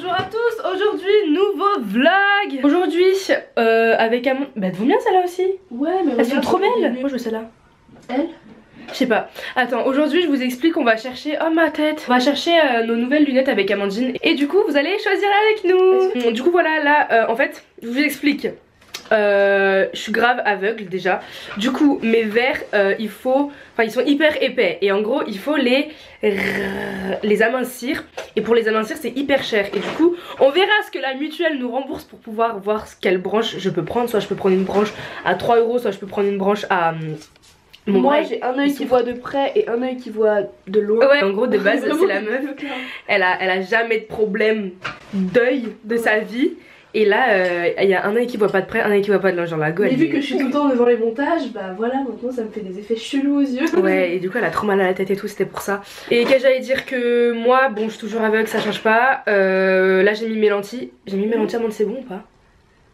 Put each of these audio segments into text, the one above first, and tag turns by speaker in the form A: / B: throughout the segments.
A: Bonjour à tous, aujourd'hui nouveau vlog. Aujourd'hui avec Amon... Bah elles vont bien celle-là aussi.
B: Ouais mais
A: elles sont trop belles. Moi je veux celle-là.
B: Elle?
A: Je sais pas. Attends, aujourd'hui je vous explique, on va chercher... Oh ma tête. On va chercher nos nouvelles lunettes avec Amandine. Et du coup vous allez choisir avec nous. Du coup voilà, là en fait je vous explique. Je suis grave aveugle déjà. Du coup mes verres il faut... Enfin ils sont hyper épais. Et en gros il faut les amincir. Et pour les amincir c'est hyper cher. Et du coup on verra ce que la mutuelle nous rembourse pour pouvoir voir quelle branche je peux prendre. Soit je peux prendre une branche à 3 €, soit je peux prendre une branche à...
B: Moi j'ai un œil qui voit de près et un œil qui voit de loin.
A: Ouais, en gros de base c'est la meuf. Elle a jamais de problème d'œil de sa vie. Et là il y a un œil qui voit pas de près, un œil qui voit pas de loin, genre la go.
B: Mais vu que je suis tout le temps devant les montages, bah voilà, maintenant ça me fait des effets chelous aux yeux.
A: Ouais, et du coup elle a trop mal à la tête et tout, c'était pour ça. Et qu'est-ce que j'allais dire, que moi, bon je suis toujours aveugle, ça change pas. Là j'ai mis mes lentilles. J'ai mis mes lentilles, Amande, c'est bon ou pas?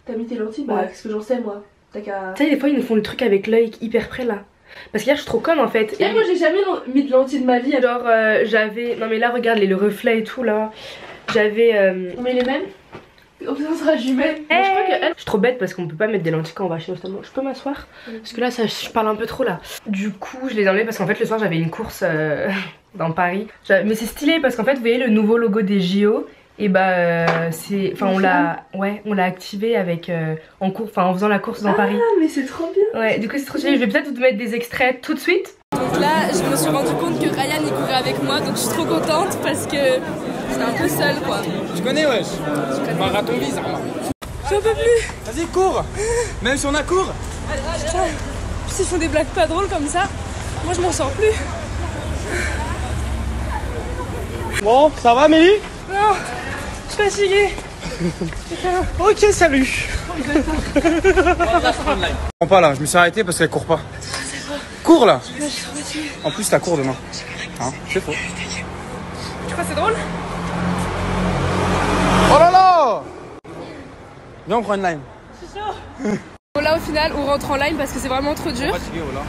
B: T'as mis tes lentilles? Bah
A: ouais.
B: qu'est-ce que j'en sais moi? T'as qu'à...
A: Tu sais des fois ils nous font le truc avec l'œil hyper près là. Parce qu'hier je suis trop conne en fait.
B: Et moi j'ai jamais mis de lentilles de ma vie.
A: Genre j'avais... Non mais là regarde le reflet et tout là. J'avais...
B: On met les mêmes? Oh ça sera jumelle.
A: Hey, je crois que je suis trop bête parce qu'on peut pas mettre des lentilles quand on va chez l'ophtalmo. Je peux m'asseoir? Parce que là ça, je parle un peu trop là. Du coup je les ai enlevées parce qu'en fait le soir j'avais une course dans Paris. Mais c'est stylé parce qu'en fait vous voyez le nouveau logo des JO. Et bah c'est... Enfin on l'a... Ouais, on l'a activé avec... en faisant la course dans Paris.
B: Ah mais c'est trop bien.
A: Ouais, du coup c'est trop stylé. Je vais peut-être vous mettre des extraits tout de suite.
C: Donc là je me suis rendu compte que Ryan il courait avec moi. Donc je suis trop contente parce que j'étais un peu seule quoi.
D: Tu connais wesh? Marathon vise.
C: J'en peux plus.
D: Vas-y cours. Même si on a cours.
C: Putain, s'ils font des blagues pas drôles comme ça, moi je m'en sors plus.
D: Bon, ça va Mélie?
C: Non, je suis fatiguée.
D: Ok, salut. Je pas là, je me suis arrêté parce qu'elle court pas. Cours là. En plus t'as cours demain. Hein, c'est faux.
C: Tu crois que c'est drôle?
D: Oh là là. Viens on prend une lime.
C: C'est chaud. Bon là au final on rentre en line parce que c'est vraiment trop dur.
D: Fatigué, voilà.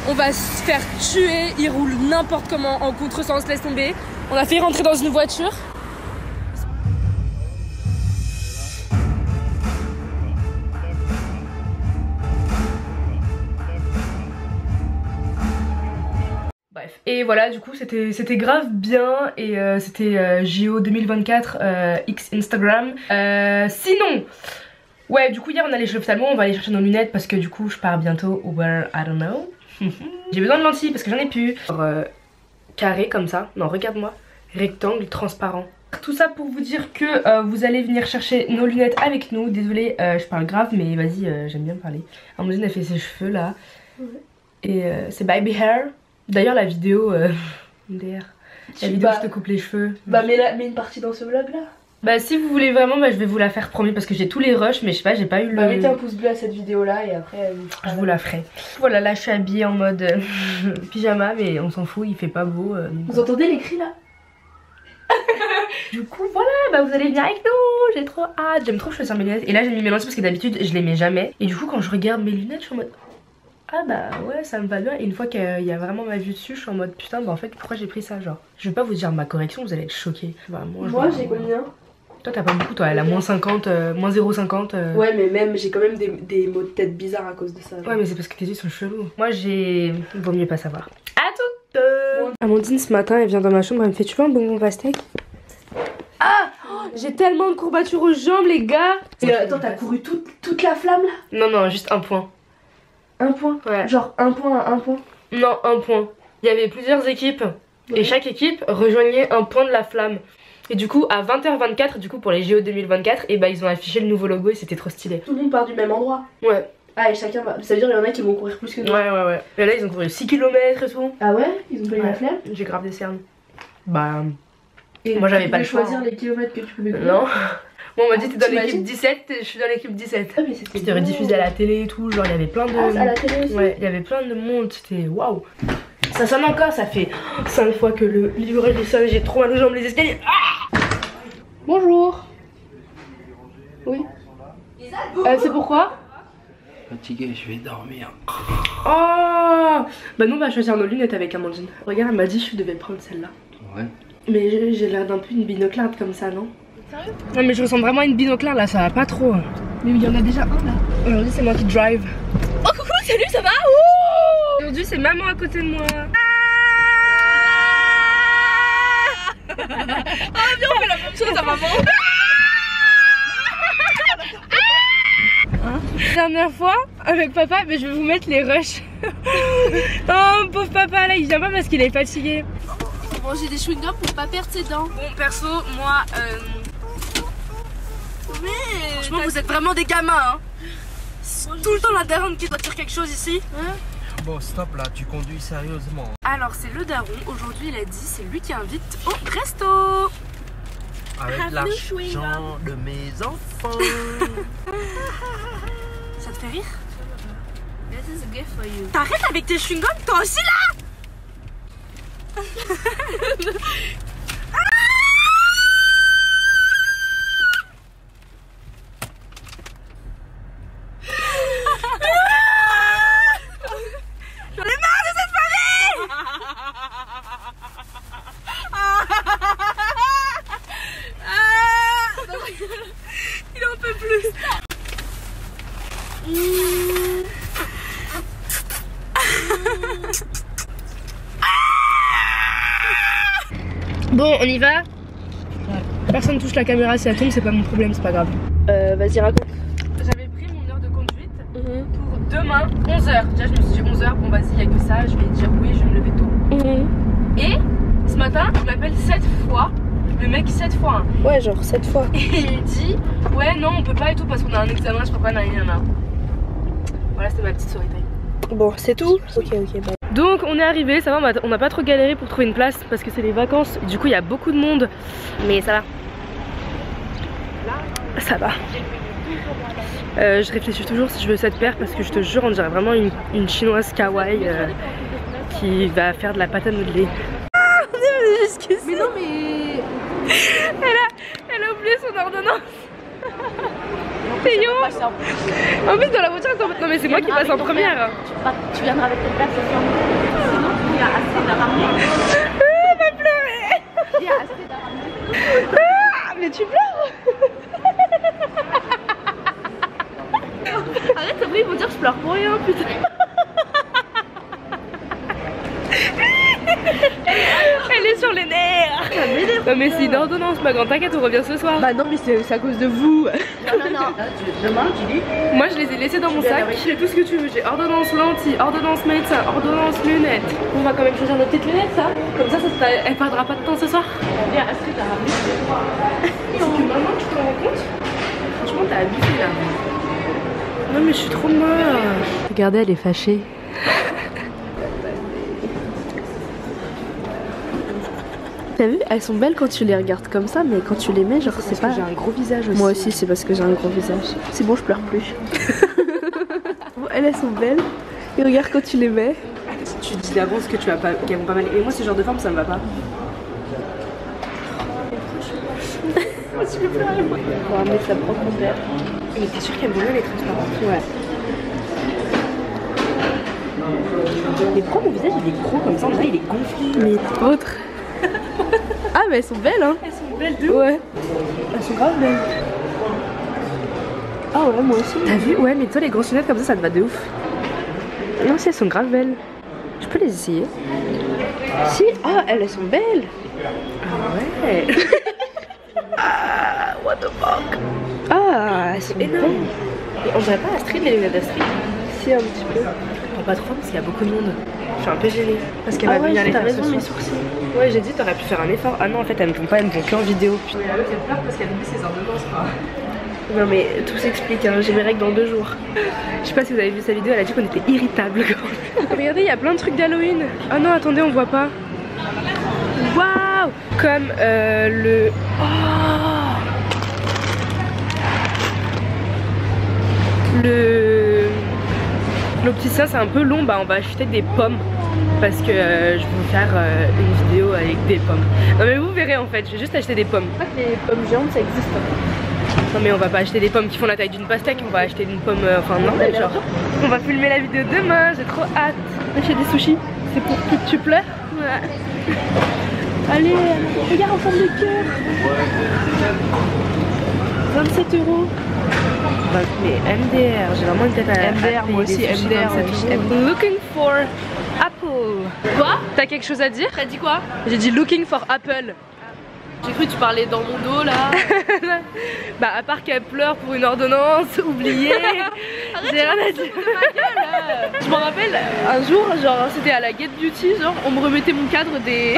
C: On va se faire tuer, il roule n'importe comment en contresens, laisse tomber. On a fait rentrer dans une voiture.
A: Bref, et voilà, du coup c'était grave bien. Et c'était JO 2024 X Instagram. Sinon, ouais, du coup hier on allait chez l'ophtalmo, on va aller chercher nos lunettes parce que du coup je pars bientôt ou where I don't know. J'ai besoin de lentilles parce que j'en ai plus. Carré comme ça, non regarde-moi, rectangle transparent. Tout ça pour vous dire que vous allez venir chercher nos lunettes avec nous. Désolée, je parle grave mais vas-y, j'aime bien parler. Amandine a fait ses cheveux là. Ouais. Et c'est baby hair. D'ailleurs la vidéo la vidéo je te coupe les cheveux.
B: Bah mets une partie dans ce vlog là.
A: Bah si vous voulez vraiment, bah, je vais vous la faire promis parce que j'ai tous les rushs mais je sais pas, j'ai pas eu le...
B: Bah mettez un pouce bleu à cette vidéo là et après
A: je vous la ferai. Voilà, là je suis habillée en mode pyjama mais on s'en fout, il fait pas beau.
B: Vous entendez les cris là?
A: Du coup voilà, bah vous allez venir avec nous, j'ai trop hâte. J'aime trop choisir mes lunettes. Et là j'ai mis mes lentilles parce que d'habitude je les mets jamais. Et du coup quand je regarde mes lunettes je suis en mode... Ah bah ouais ça me va bien. Et une fois qu'il y a vraiment ma vue dessus je suis en mode putain bah en fait pourquoi j'ai pris ça genre. Je vais pas vous dire ma correction, vous allez être choqués. Bah,
B: moi j'ai combien?
A: Toi t'as pas beaucoup toi, elle a moins 50, moins 0,50
B: Ouais mais même j'ai quand même des maux de tête bizarres à cause de ça genre.
A: Ouais mais c'est parce que tes yeux sont chelous. Moi j'ai... Vaut mieux pas savoir. À toutes. Amandine ce matin elle vient dans ma chambre, elle me fait tu veux un bonbon pastèque? Ah oh, j'ai tellement de courbatures aux jambes les gars.
B: Et attends t'as couru toute la flamme là?
A: Non non juste un point.
B: Un point?
A: Ouais.
B: Genre un point à un point?
A: Non un point. Il y avait plusieurs équipes. Ouais. Et chaque équipe rejoignait un point de la flamme. Et du coup à 20h24 du coup pour les JO 2024 et bah ils ont affiché le nouveau logo et c'était trop stylé.
B: Tout le monde part du même endroit?
A: Ouais.
B: Ah et chacun va... Ça veut dire il y en a qui vont courir plus que nous?
A: Ouais. Et là ils ont couru 6 km et tout.
B: Ah ouais? Ils ont pas eu la flemme?
A: J'ai grave des cernes. Bah...
B: Et
A: moi j'avais pas le choix.
B: Choisir les kilomètres que tu pouvais courir?
A: Non. Bon on m'a dit t'es dans l'équipe 17, je suis dans l'équipe 17.
B: Ah mais c'était...
A: C'était rediffusé à la télé et tout, genre il y avait plein de...
B: Ah à la télé aussi?
A: Ouais, il y avait plein de monde, c'était waouh. Ça sonne encore, ça fait 5 fois que le livreur du sol, j'ai trop mal aux jambes, les escaliers. Ah bonjour. Oui. C'est pourquoi?
E: Fatigué, je vais dormir.
A: Oh bah nous on va choisir nos lunettes avec Amandine. Regarde elle m'a dit je devais prendre celle-là.
E: Ouais.
A: Mais j'ai l'air d'un peu une binoclarde comme ça non?
B: Sérieux?
A: Non mais je ressemble vraiment à une binoclard là, ça va pas trop.
B: Mais il y en a déjà un là.
A: Aujourd'hui c'est moi qui drive.
B: Oh coucou, salut, ça va?
A: Aujourd'hui c'est maman à côté de moi.
B: Ah viens on fait la même chose à maman.
A: Dernière fois avec papa, mais je vais vous mettre les rushs. Oh pauvre papa là, il vient pas parce qu'il est fatigué.
B: Faut manger des chewing-gums pour pas perdre ses dents.
A: Bon perso, moi
B: Mais
A: franchement vous êtes vraiment des gamins hein. Tout le temps la daronne qui doit dire quelque chose ici.
E: Bon, stop là, tu conduis sérieusement.
A: Alors c'est le daron, aujourd'hui il a dit c'est lui qui invite au resto.
E: Avec l'argent de mes enfants.
A: Ça te fait rire?
B: This is a gift for you.
A: T'arrêtes avec tes chewing-gums toi aussi là. Il en peut plus. Bon, on y va. Personne touche la caméra, si elle tombe, c'est pas mon problème, c'est pas grave.
B: Vas-y raconte.
A: J'avais pris mon heure de conduite pour demain, 11h. Déjà, je me suis dit 11h, bon vas-y, il y a que ça, je vais dire oui, je vais me lever tôt. Et ce matin, il m'appelle 7 fois. Le mec 7 fois.
B: Ouais, genre 7 fois.
A: Et il me dit ouais non on peut pas et tout parce qu'on a un examen, je crois pas, nanana. Voilà, c'était ma petite story time.
B: Bon, c'est tout? Ok, bah.
A: Donc on est arrivé, ça va, on n'a pas trop galéré pour trouver une place parce que c'est les vacances. Du coup il y a beaucoup de monde, mais ça va. Ça va. Je réfléchis toujours si je veux cette paire parce que je te jure on dirait vraiment une chinoise kawaii qui va faire de la pâte à modeler.
B: Mais non mais...
A: Elle a oublié son ordonnance. C'est yo. En plus dans la voiture, non mais c'est moi qui passe en première.
B: Tu viendras avec tes places, sinon il y a assez de ramener.
A: Elle va pleurer.
B: Il y a assez de ramener.
A: Mais tu pleures.
B: Arrête, après ils vont dire que je pleure pour rien, putain.
A: Elle est sur les nerfs. Non mais c'est une ordonnance ma grande, t'inquiète on revient ce soir.
B: Bah non mais c'est à cause de vous. Non. Demain tu dis.
A: Moi je les ai laissés dans mon sac. J'ai tout ce que tu veux, j'ai ordonnance lentilles, ordonnance médecin, ordonnance lunettes.
B: On va quand même choisir nos petites lunettes ça.
A: Comme ça elle perdra pas de temps ce soir.
B: Viens, Astrid t'as ramené.
A: C'est que maman tu te rends compte? Franchement t'as abusé là. Non mais je suis trop moche.
B: Regardez, elle est fâchée. T'as vu, elles sont belles quand tu les regardes comme ça, mais quand tu les mets, genre c'est pas.
A: J'ai un gros visage aussi.
B: Moi aussi, c'est parce que j'ai un gros visage. C'est bon, je pleure plus. Bon, elles sont belles. Et regarde quand tu les mets.
A: Tu dis d'avance que qu'elles vont pas mal. Et moi, ce genre de forme, ça me va pas.
B: On va mettre sa propre paire.
A: Mais t'es sûre qu'elles vont bien les transparentes?
B: Ouais.
A: Mais pourquoi mon visage il est gros comme ça? On dirait il est gonflé.
B: Mais autre. Ah, mais elles sont belles, hein.
A: Elles sont belles de
B: Ouais. Elles sont grave belles. Ah ouais, moi aussi.
A: T'as vu? Ouais, mais toi les grosses lunettes comme ça te va de ouf. Non, si elles sont grave belles. Je peux les essayer?
B: Si, ah, elles sont belles.
A: Ah ouais.
B: Ah, what the fuck. Ah, elles sont
A: énormes.
B: belles.
A: Et on dirait pas Astrid, les lunettes d'Astrid?
B: Si, un petit peu.
A: Pas trop parce qu'il y a beaucoup de monde. Je suis un peu gênée. Parce qu'elle va venir les
B: t'as
A: faire
B: raison,
A: ce
B: mes
A: soir.
B: sourcils.
A: Ouais, j'ai dit t'aurais pu faire un effort. Ah non, en fait elles me font pas, elles me font que en vidéo. Putain, elle pleure parce qu'elle oublie ses ordonnances quoi.
B: Non mais tout s'explique, hein. J'ai mes règles dans 2 jours.
A: Je sais pas si vous avez vu sa vidéo, elle a dit qu'on était irritables. Regardez, il y a plein de trucs d'Halloween. Ah non, attendez, on voit pas. Waouh. Comme le... Oh, l'opticien c'est un peu long, bah on va acheter des pommes. Parce que je vais vous faire une vidéo avec des pommes. Non mais vous verrez en fait, je vais juste acheter des pommes.
B: Je crois que les pommes géantes ça existe.
A: Non mais on va pas acheter des pommes qui font la taille d'une pastèque, on va acheter une pomme enfin normale genre. On va filmer la vidéo demain, j'ai trop hâte. Acheter des sushis, c'est pour que tu pleures. Ouais.
B: Allez, regarde en forme de cœur. 27 €.
A: Mais MDR, j'ai vraiment une tête à
B: MDR, moi aussi, MDR.
C: Looking for Apple.
B: Quoi?
C: T'as quelque chose à dire?
B: T'as dit quoi?
C: J'ai dit looking for Apple.
B: J'ai cru que tu parlais dans mon dos là.
C: Bah à part qu'elle pleure pour une ordonnance, oubliée. J'ai rien à dire.
B: Je me rappelle un jour, genre c'était à la Get Beauty, genre on me remettait mon cadre des...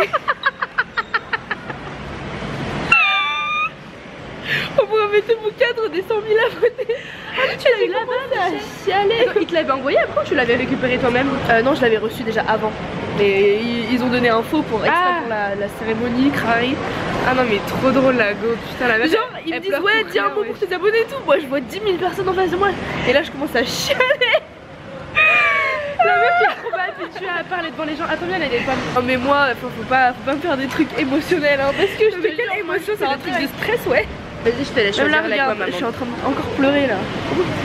B: on me remettait mon cadre des 100 000 abonnés. Ah mais tu l'as eu là-bas,
C: Il te l'avait envoyé après ou tu l'avais récupéré toi-même?
B: non, je l'avais reçu déjà avant. Mais ils ont donné un faux pour extra pour la cérémonie, Crary.
C: Ah non mais trop drôle la go, putain la meuf.
B: Genre ils me disent ouais dis un mot pour tes abonnés et tout. Moi je vois 10 000 personnes en face de moi. Et là je commence à chialer.
C: La meuf qui est trop mal habituée à parler devant les gens. Attends bien, elle est pas.
B: Non mais moi faut pas me faire des trucs émotionnels hein, parce que je te
C: quelle émotion, c'est un truc de stress ouais.
B: Vas-y je te laisse choisir avec moi maman. Je suis en train de encore pleurer là.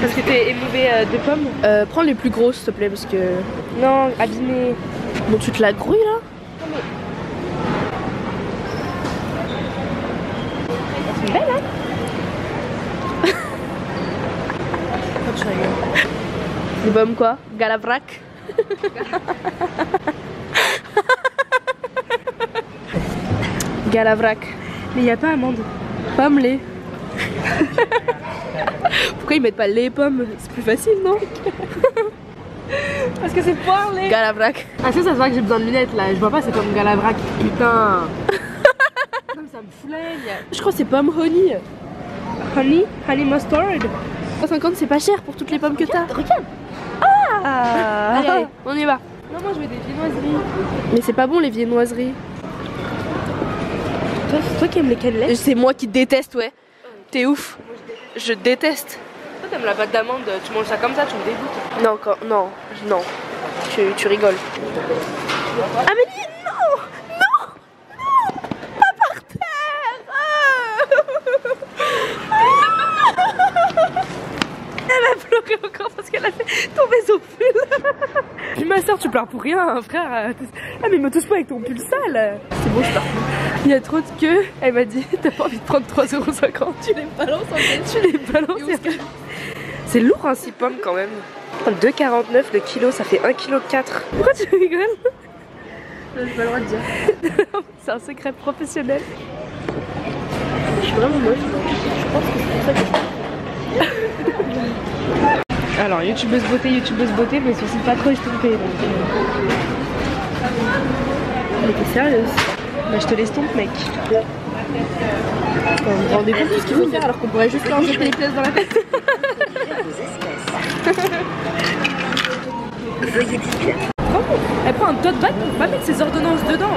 C: Parce que t'es émouvé de pommes.
B: Prends les plus grosses s'il te plaît parce que...
C: Non, abîmé.
B: Bon tu te la grouilles là?
C: C'est belle hein.
B: Pourquoi tu rigoles? Des pommes quoi? Galavrac. Galavrac.
C: Mais y a pas amande.
B: Pommes lait. Pourquoi ils mettent pas lait et pommes? C'est plus facile non?
C: Parce que c'est poire lait.
B: Galavrac.
C: Ah ça se voit que j'ai besoin de lunettes là. Je vois pas c'est comme Galavrac. Putain. Comme ça me foulaigne.
B: Je crois que c'est pomme honey.
C: Honey mustard.
B: 50 c'est pas cher pour toutes les pommes que t'as.
C: Regarde.
B: Ah. Allez, on y va.
C: Non moi je veux des viennoiseries.
B: Mais c'est pas bon les viennoiseries.
C: C'est toi qui aimes les cannelés?
B: C'est moi qui déteste ouais. T'es ouf. Je déteste.
C: Toi t'aimes la pâte d'amande, tu manges ça comme ça, tu me dégoûtes.
B: Non, non. Tu rigoles. Amélie, non. Pas par terre.
C: Elle a pleuré encore parce qu'elle a fait tomber son pull. Puis ma soeur tu pleures pour rien hein, frère. Ah mais me touche pas avec ton pull sale.
B: C'est bon je pleure.
C: Il y a trop de queue. Elle m'a dit t'as pas envie de prendre 3,50 €.
B: Tu les balances en fait.
C: Tu les balances. C'est lourd hein 6 pommes quand même. 2,49 le kilo, ça fait 1,4 kg. Pourquoi tu rigoles?
B: J'ai pas le droit de dire.
C: C'est un secret professionnel.
B: Je suis vraiment moche. Je pense que c'est pour ça que
C: Alors youtubeuse beauté, mais ceci pas trop estompé donc.
B: Mais t'es sérieuse?
C: Bah je te l'estompe mec.
B: Vous vous rendez compte de ce qu'il faut faire alors qu'on pourrait juste leur jeter les pièces dans la tête?
C: Elle prend un tote bag pour pas mettre ses ordonnances dedans.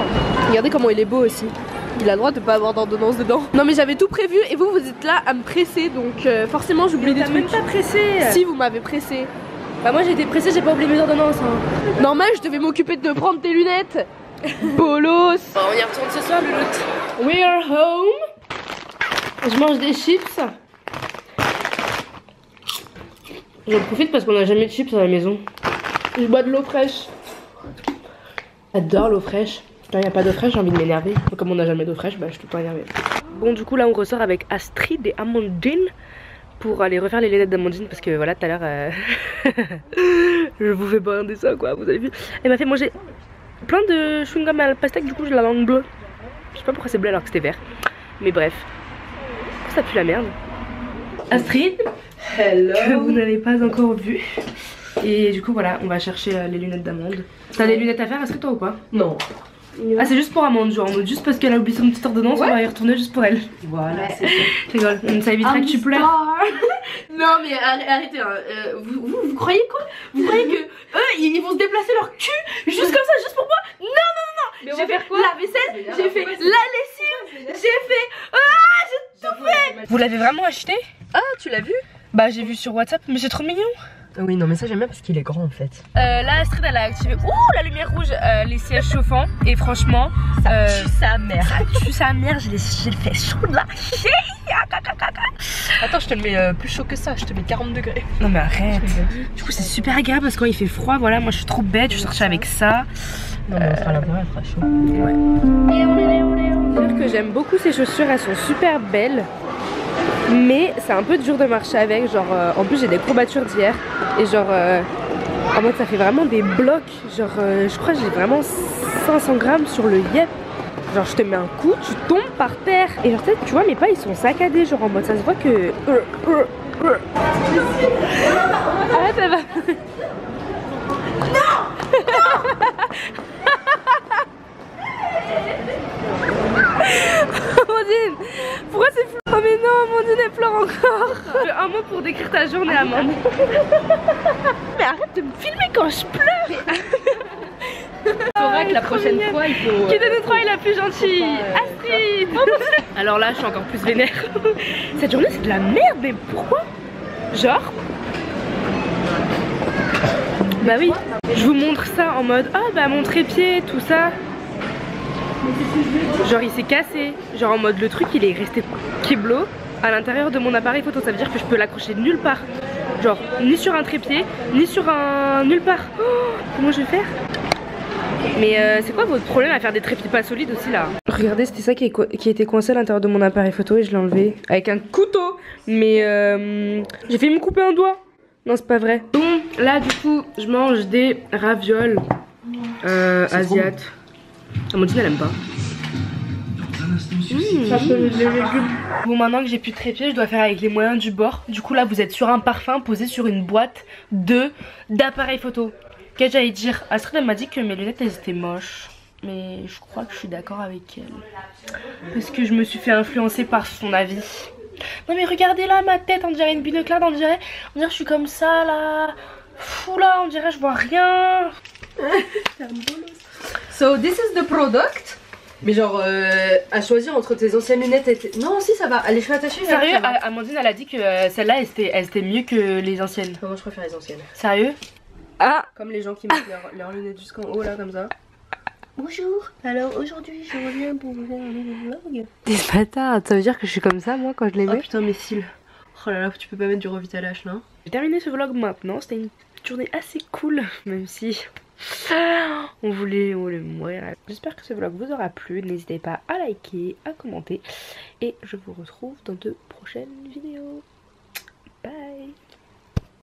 B: Regardez comment il est beau aussi. Il a le droit de pas avoir d'ordonnance dedans. Non mais j'avais tout prévu et vous êtes là à me presser donc forcément j'oublie des trucs.
C: Même pas pressé.
B: Si vous m'avez pressé.
C: Bah moi j'ai été pressée, j'ai pas oublié mes ordonnances hein.
B: Normal je devais m'occuper de prendre tes lunettes. Bolos.
C: Bon, on y retourne ce soir Lulotte.
B: We are home. Je mange des chips.
C: J'en profite parce qu'on a jamais de chips à la maison.
B: Je bois de l'eau fraîche.
C: J'adore l'eau fraîche. Quand il n'y a pas d'eau fraîche, j'ai envie de m'énerver. Comme on n'a jamais d'eau fraîche, bah je suis tout le temps énervée. Bon, du coup, là on ressort avec Astrid et Amandine pour aller refaire les lunettes d'Amandine parce que voilà, tout à l'heure, je vous fais pas un dessin quoi, vous avez vu. Elle m'a fait manger plein de chewing-gum à la pastèque, du coup j'ai la langue bleue. Je sais pas pourquoi c'est bleu alors que c'était vert. Mais bref, ça pue la merde. Astrid,
B: hello.
C: que vous n'avez pas encore vu. Et du coup voilà, on va chercher les lunettes d'Amande. T'as des lunettes à faire Astrid toi ou pas?
B: Non.
C: Ah c'est juste pour Amande, genre juste parce qu'elle a oublié son petite ordonnance, on va y retourner juste pour elle.
B: Voilà, c'est ça.
C: Je rigole, ça évitera que tu pleures.
B: Non mais arrêtez, hein. Vous croyez quoi? Vous croyez que eux ils vont se déplacer leur cul juste comme ça, juste pour moi? Non. J'ai fait la vaisselle, j'ai fait la lessive, j'ai fait... j'ai tout fait.
C: Vous l'avez vraiment acheté?
B: Ah tu l'as vu?
C: Bah j'ai vu sur WhatsApp, mais c'est trop mignon.
E: Oui non mais ça j'aime bien parce qu'il est grand en fait.
C: Là Astrid elle a activé la lumière rouge, les sièges chauffants et franchement
B: ça tue sa mère.
C: Ça tue sa mère, j'ai le fait chaud là.
B: Attends je te le mets plus chaud que ça, je te mets 40 degrés.
C: Non mais arrête. Du coup c'est super agréable parce que quand il fait froid, voilà moi je suis trop bête, je suis sortie avec ça.
E: Non, mais on sera à l'intérieur, il fera chaud.
C: Ouais. Dire que j'aime beaucoup ces chaussures, elles sont super belles. Mais c'est un peu dur de marcher avec. Genre, en plus, j'ai des courbatures d'hier. Et genre, en mode, ça fait vraiment des blocs. Genre, je crois que j'ai vraiment 500 grammes sur le yep. Genre, je te mets un coup, tu tombes par terre. Et genre, tu vois, mes pas, ils sont saccadés. Genre, en mode, ça se voit que. Arrête, elle va. Amandine, pourquoi c'est flou? Oh mais non, Amandine elle pleure encore. Un mot pour décrire ta journée, Amandine. Mais arrête de me filmer quand je pleure.
E: Il faudra que la prochaine fois il faut...
C: Qui de nous trois est la plus gentille? Astrid. Alors là je suis encore plus vénère. Cette journée c'est de la merde, mais pourquoi? Genre bah oui, je vous montre ça en mode ah bah mon trépied, tout ça. Genre il s'est cassé, genre en mode le truc il est resté keblo à l'intérieur de mon appareil photo, ça veut dire que je peux l'accrocher nulle part. Genre ni sur un trépied, ni sur un nulle part. Oh, comment je vais faire? Mais c'est quoi votre problème à faire des trépieds pas solides aussi là? Regardez, c'était ça qui était coincé à l'intérieur de mon appareil photo et je l'ai enlevé avec un couteau. Mais j'ai failli me couper un doigt. Non c'est pas vrai. Bon là du coup je mange des ravioles asiates. Amandine elle aime pas. Bon maintenant que j'ai plus de trépied je dois faire avec les moyens du bord. Du coup là vous êtes sur un parfum posé sur une boîte d'appareil photo. Qu'est-ce que j'allais dire? Astrid elle m'a dit que mes lunettes elles étaient moches. Mais je crois que je suis d'accord avec elle. Parce que je me suis fait influencer par son avis. Non mais regardez là ma tête, on dirait une binoclade, on dirait je suis comme ça là. Fou là, on dirait je vois rien.
E: So this is the product. Mais genre à choisir entre tes anciennes lunettes et tes... Non si ça va, les cheveux attachés.
C: Sérieux, Amandine elle a dit que celle-là elle était mieux que les anciennes.
E: Moi je préfère les anciennes.
C: Sérieux? Ah.
E: Comme les gens qui mettent leurs lunettes jusqu'en haut là comme ça.
B: Bonjour, alors aujourd'hui je reviens pour vous faire un nouveau vlog.
C: Des bâtards, ça veut dire que je suis comme ça moi quand je les mets?
E: Oh putain mes cils. Oh là là, tu peux pas mettre du Revital H là.
C: J'ai terminé ce vlog maintenant, c'était une journée assez cool, même si on voulait mourir. J'espère que ce vlog vous aura plu, n'hésitez pas à liker, à commenter et je vous retrouve dans de prochaines vidéos.